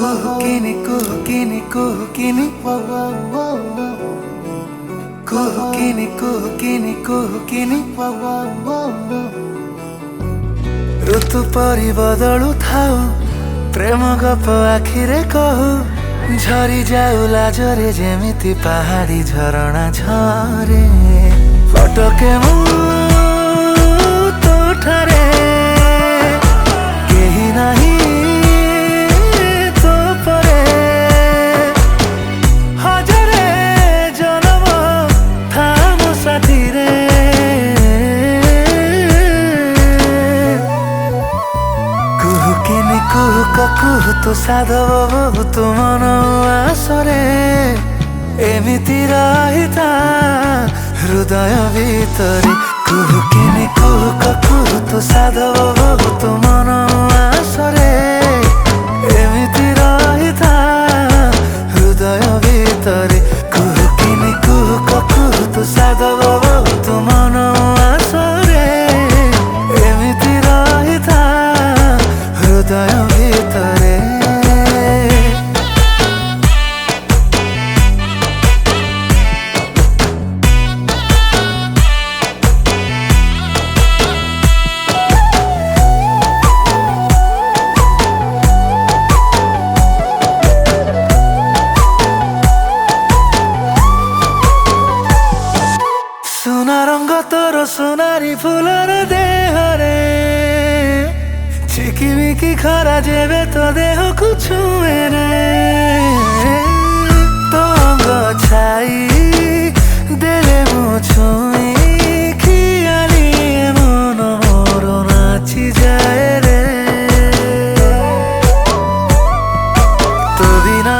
Kuhukini, kuhukini, kuhukini, kuhukini, kuhukini, kuhukini, ऋतु परिबदलु थाउ प्रेम गप आखिरे कहु झरी जाऊ लाजरे जेमिति पहाड़ी झरणा झरे फटके मु तो ठारे केही नाही तो परे हजारे जनम थाम साथी रे कुहुकिनी कुहुक कुहु तो साधव बहुत मन आसरे एमिति रहिता हृदय भितरे कुहुकिनी कुहुक कुहु तो साधव बहुत मन आसरे एमिति रहिता हृदय भितरे कुहुकिनी कुहुक कुहु तो साधव बहुत मन आसरे एमिति रहिता हृदय भितरे सुना रंग तोर सुनारी फुलर देहरे छिकिमिकी खरा जेबे तो देह कुछ रे तो अंग छाई देले मो छुई खियाली मन मोर नाची जाए रे तो बिना